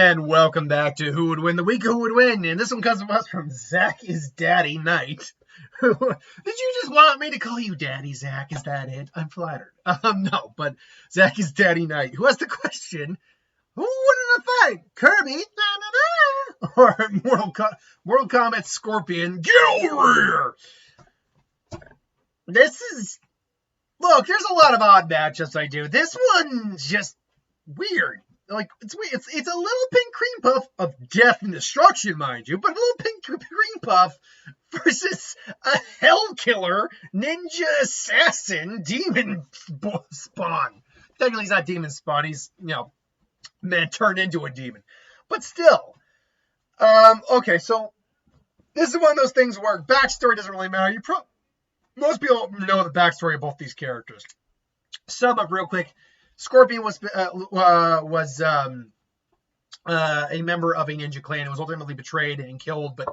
And welcome back to Who Would Win the Week, Who Would Win? And this one comes to us from Zach is Daddy Knight. Did you just want me to call you Daddy, Zach? Is that it? I'm flattered. No, but Zach is Daddy Knight, who has the question, who would in a fight? Kirby? Or Mortal Kombat Scorpion? Get over here! Look, there's a lot of odd matchups I do. This one's just weird. Like, it's weird. It's a little pink cream puff of death and destruction, mind you, but a little pink cream puff versus a hell killer, ninja assassin, demon spawn. Technically, he's not demon spawn. He's, man turned into a demon. But still. Okay, so this is one of those things where backstory doesn't really matter. Most people know the backstory of both these characters. Sum up real quick. Scorpion was a member of a ninja clan who was ultimately betrayed and killed, but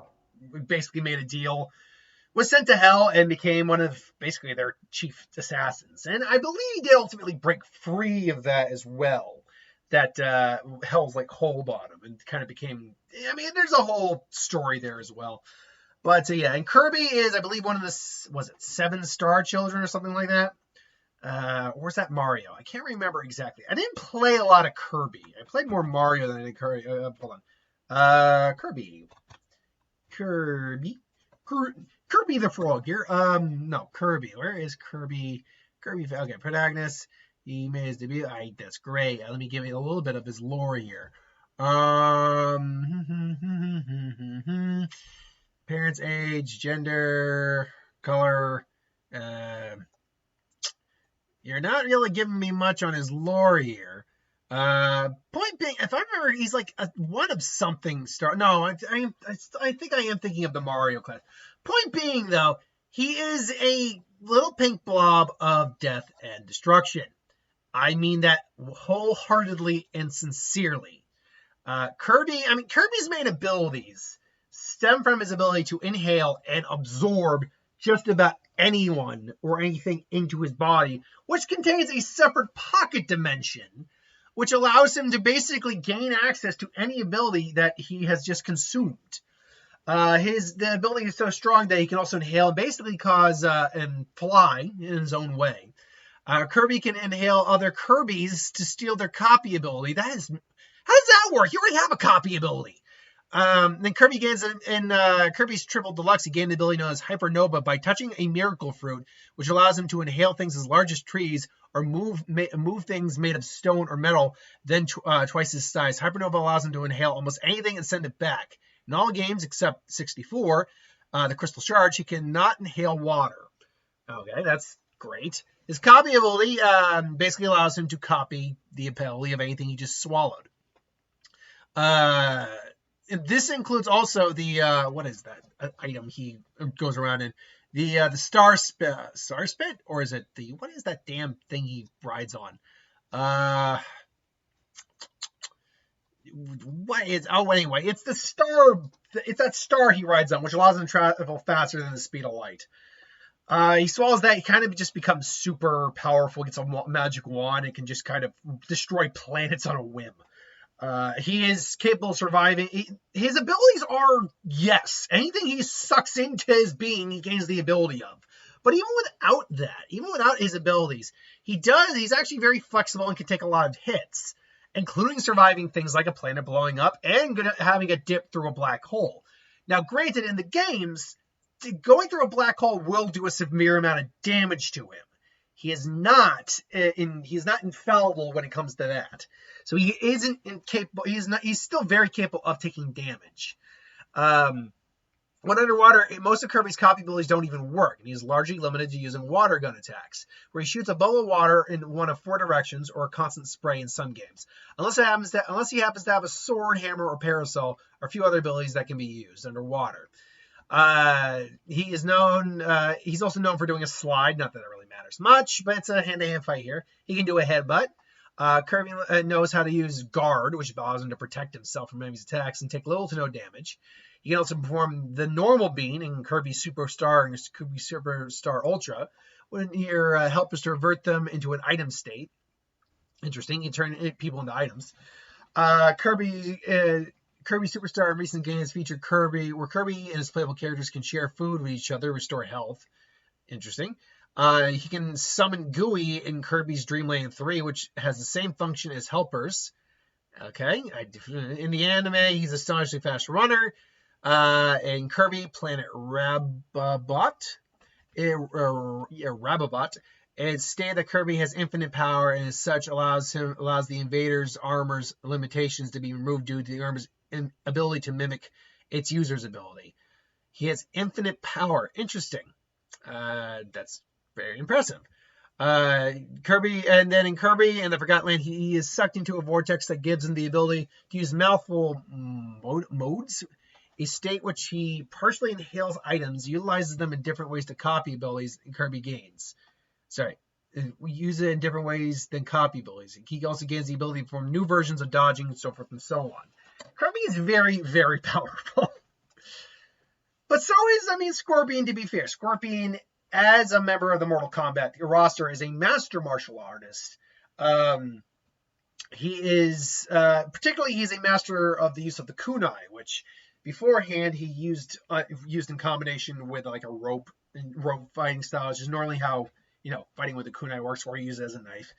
basically made a deal. Was sent to hell and became one of basically their chief assassins. And I believe he did ultimately break free of that as well. That hell's like hold on him and kind of became. I mean, there's a whole story there as well. But yeah, and Kirby is, I believe, one of the 7-star children or something like that. Or is that Mario? I can't remember exactly. I didn't play a lot of Kirby. I played more Mario than I did Kirby. Hold on. Kirby the Frog here. No, Kirby. Where is Kirby? Okay, protagonist. He made his debut. That's great. Let me give you a little bit of his lore here. Parents' age, gender, color. You're not really giving me much on his lore here. Point being, if I remember, he's like a one of something star. No, I think I am thinking of the Mario class. Point being, though, he is a little pink blob of death and destruction. I mean that wholeheartedly and sincerely. Kirby's main abilities stem from his ability to inhale and absorb just about anyone or anything into his body, which contains a separate pocket dimension, which allows him to basically gain access to any ability that he has just consumed. The ability is so strong that he can also inhale and basically cause and fly in his own way. Kirby can inhale other Kirbys to steal their copy ability. How does that work? You already have a copy ability. Then Kirby gains in Kirby's Triple Deluxe, he gained the ability known as Hypernova by touching a miracle fruit, which allows him to inhale things as large as trees or move things made of stone or metal, then twice his size. Hypernova allows him to inhale almost anything and send it back. In all games except 64, the Crystal Charge, he cannot inhale water. Okay, that's great. His copy ability basically allows him to copy the ability of anything he just swallowed. This includes also the what is that item he goes around in? The star spit, or is it what is that damn thing he rides on? Anyway, it's the star. It's that star he rides on, which allows him to travel faster than the speed of light. He swallows that. He kind of just becomes super powerful. Gets a magic wand. And can just kind of destroy planets on a whim. He is capable of surviving. His abilities are, yes, anything he sucks into his being, he gains the ability of. But even without his abilities, he's actually very flexible and can take a lot of hits, including surviving things like a planet blowing up and having a dip through a black hole. Now, granted, in the games, going through a black hole will do a severe amount of damage to him. He is not infallible when it comes to that. So he isn't incapable. He's still very capable of taking damage. When underwater, most of Kirby's copy abilities don't even work, and he is largely limited to using water gun attacks, where he shoots a bubble of water in one of 4 directions or a constant spray in some games. Unless he happens to have a sword, hammer, or parasol, or a few other abilities that can be used underwater. He's also known for doing a slide. Not that it really matters much, but it's a hand-to-hand fight here. He can do a headbutt. Kirby knows how to use guard, which allows him to protect himself from enemies' attacks and take little to no damage. He can also perform the normal beam in Kirby Superstar and Kirby Superstar Ultra, when your help is to revert them into an item state. Interesting. You turn people into items. Kirby Superstar in recent games featured Kirby, where Kirby and his playable characters can share food with each other, restore health. Interesting. He can summon Gooey in Kirby's Dreamland 3, which has the same function as Helpers. Okay. In the anime, he's an astonishingly fast runner. In Kirby Planet Rabobot, it's stated that Kirby has infinite power and as such allows the invader's armor's limitations to be removed due to the armor's ability to mimic its user's ability. He has infinite power. Interesting. That's very impressive. Kirby, and then in Kirby and the Forgotten Land, he is sucked into a vortex that gives him the ability to use mouthful modes, a state which he partially inhales items, utilizes them in different ways to copy abilities Kirby gains. We use it in different ways than copy abilities. He also gains the ability to form new versions of dodging and so forth and so on. Kirby is very, very powerful. But so is, Scorpion, to be fair. Scorpion, as a member of the Mortal Kombat roster, is a master martial artist. He is, particularly, he's a master of the use of the kunai, which beforehand he used in combination with like a rope fighting style, which is normally how, fighting with the kunai works, where he uses it as a knife.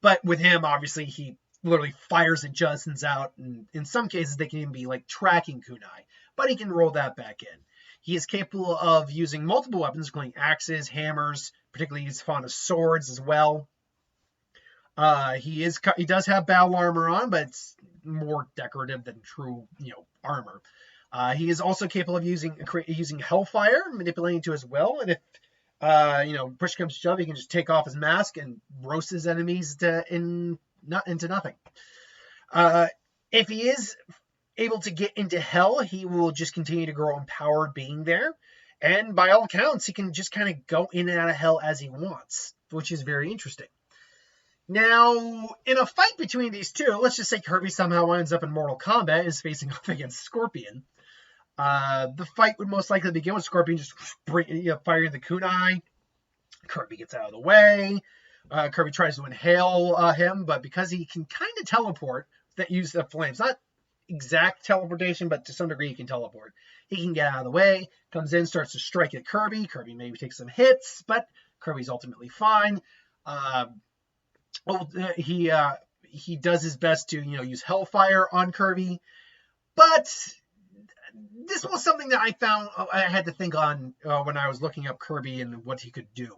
But with him, obviously, he literally fires adjustments out, and in some cases, they can even be like tracking kunai, but he can roll that back in. He is capable of using multiple weapons, including axes, hammers, particularly he's fond of swords as well. He does have battle armor on, but it's more decorative than true, armor. He is also capable of using hellfire, manipulating to his will, and if push comes to shove, he can just take off his mask and roast his enemies into nothing. If he is able to get into hell, he will just continue to grow empowered being there. And by all accounts, he can just kind of go in and out of hell as he wants, which is very interesting. Now, in a fight between these two, let's just say Kirby somehow winds up in Mortal Kombat and is facing off against Scorpion. The fight would most likely begin with Scorpion just firing the kunai. Kirby gets out of the way. Kirby tries to inhale him, but because he can kind of teleport, that use the flames, not exact teleportation, but to some degree he can teleport. He can get out of the way, comes in, starts to strike at Kirby. Kirby maybe takes some hits, but Kirby's ultimately fine. He does his best to use Hellfire on Kirby, but this was something that I found I had to think on when I was looking up Kirby and what he could do.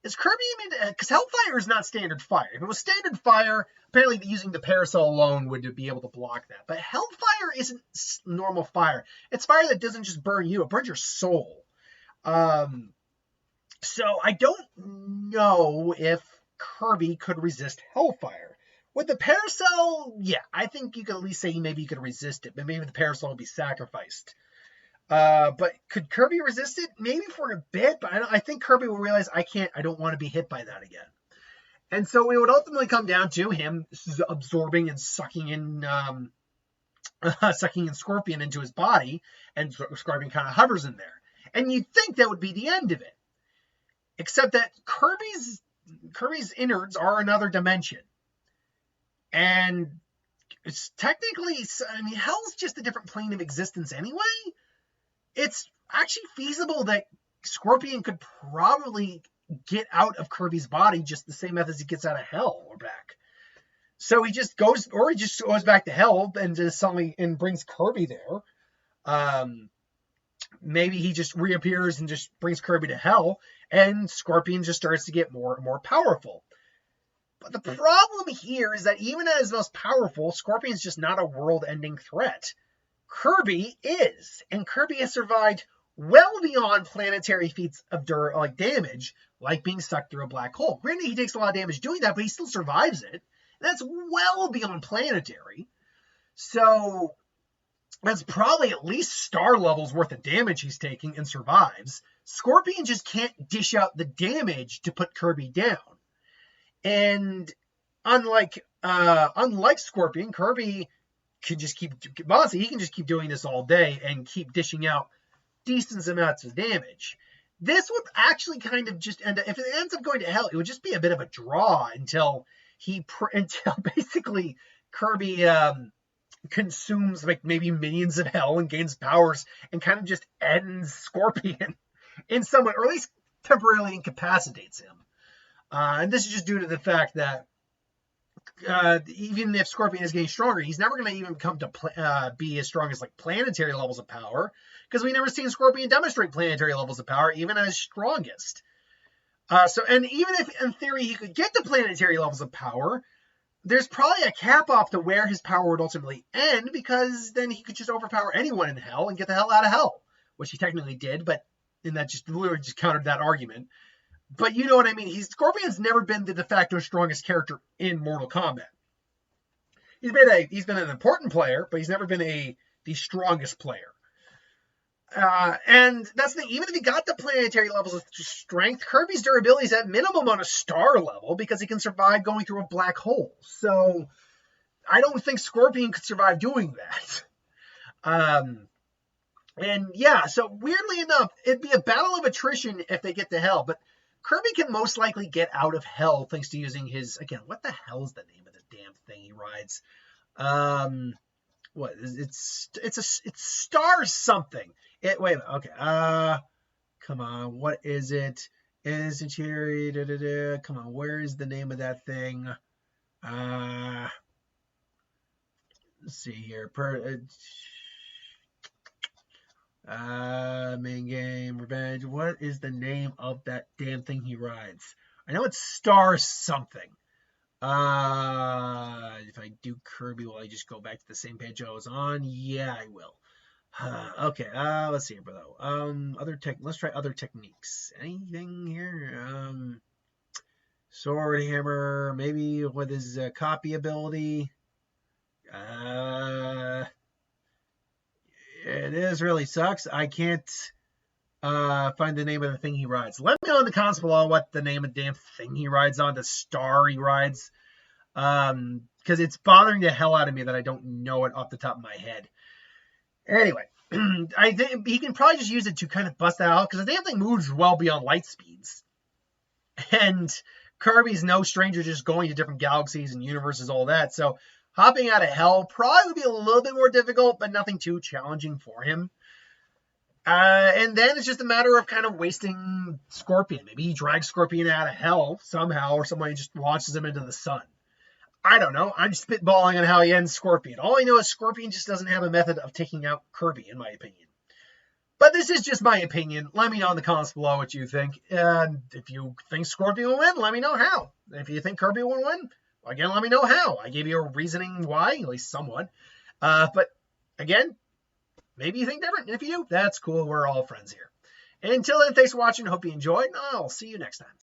Is Kirby, because Hellfire is not standard fire. If it was standard fire, apparently using the Parasol alone would be able to block that. But Hellfire isn't normal fire. It's fire that doesn't just burn you, it burns your soul. So I don't know if Kirby could resist Hellfire. With the Parasol, yeah, I think you could at least say maybe you could resist it, but maybe the Parasol will be sacrificed. But could Kirby resist it? Maybe for a bit, but I think Kirby will realize I don't want to be hit by that again. And so it would ultimately come down to him absorbing and sucking in Scorpion into his body, and Scorpion kind of hovers in there. And you'd think that would be the end of it. Except that Kirby's innards are another dimension. And it's technically, hell's just a different plane of existence anyway. It's actually feasible that Scorpion could probably get out of Kirby's body just the same method as he gets out of hell or back. So he just goes back to hell and just suddenly brings Kirby there. Maybe he just reappears and just brings Kirby to hell, and Scorpion just starts to get more and more powerful. But the problem here is that even as most powerful, Scorpion's just not a world-ending threat. Kirby is, and Kirby has survived well beyond planetary feats of damage, like being sucked through a black hole. Granted, he takes a lot of damage doing that, but he still survives it. And that's well beyond planetary. So that's probably at least star levels worth of damage he's taking and survives. Scorpion just can't dish out the damage to put Kirby down. And unlike Scorpion, Kirby can just he can just keep doing this all day and keep dishing out decent amounts of damage. This would actually kind of just end up, if it ends up going to hell, it would just be a bit of a draw until basically Kirby consumes like maybe minions of hell and gains powers and kind of just ends Scorpion in some way, or at least temporarily incapacitates him. And this is just due to the fact that even if Scorpion is getting stronger, he's never going to even come to be as strong as like planetary levels of power, because we never seen Scorpion demonstrate planetary levels of power, even as strongest. And even if in theory he could get to planetary levels of power, there's probably a cap off to where his power would ultimately end, because then he could just overpower anyone in hell and get the hell out of hell, which he technically did, and that just literally just countered that argument. But you know what I mean. Scorpion's never been the de facto strongest character in Mortal Kombat. He's been an important player, but he's never been the strongest player. And that's the thing. Even if he got the planetary levels of strength, Kirby's durability is at minimum on a star level, because he can survive going through a black hole. So I don't think Scorpion could survive doing that. And yeah, so weirdly enough, it'd be a battle of attrition if they get to hell, but Kirby can most likely get out of hell thanks to using his, again, what the hell is the name of the damn thing he rides? What is it's star something. Wait a minute, okay. Come on, what is it? Innocent Cherry, come on, where is the name of that thing? Let's see here. Main game, revenge. What is the name of that damn thing he rides? I know it's star something. If I do Kirby, will I just go back to the same page I was on? Yeah, I will. Okay, let's see here, bro. Let's try other techniques. Anything here? Sword, hammer, maybe with his copy ability. It really sucks. I can't find the name of the thing he rides. Let me know in the comments below what the name of the damn thing he rides on, the star he rides. Because it's bothering the hell out of me that I don't know it off the top of my head. Anyway, I think he can probably just use it to kind of bust that out, because the damn thing moves well beyond light speeds. And Kirby's no stranger just going to different galaxies and universes, all that. So hopping out of hell probably would be a little bit more difficult, but nothing too challenging for him. And then it's just a matter of kind of wasting Scorpion. Maybe he drags Scorpion out of hell somehow, or somebody just launches him into the sun. I don't know. I'm spitballing on how he ends Scorpion. All I know is Scorpion just doesn't have a method of taking out Kirby, in my opinion. But this is just my opinion. Let me know in the comments below what you think. And if you think Scorpion will win, let me know how. If you think Kirby will win, again, let me know how. I gave you a reasoning why, at least somewhat. But again, maybe you think different. If you do, that's cool. We're all friends here. Until then, thanks for watching. Hope you enjoyed, and I'll see you next time.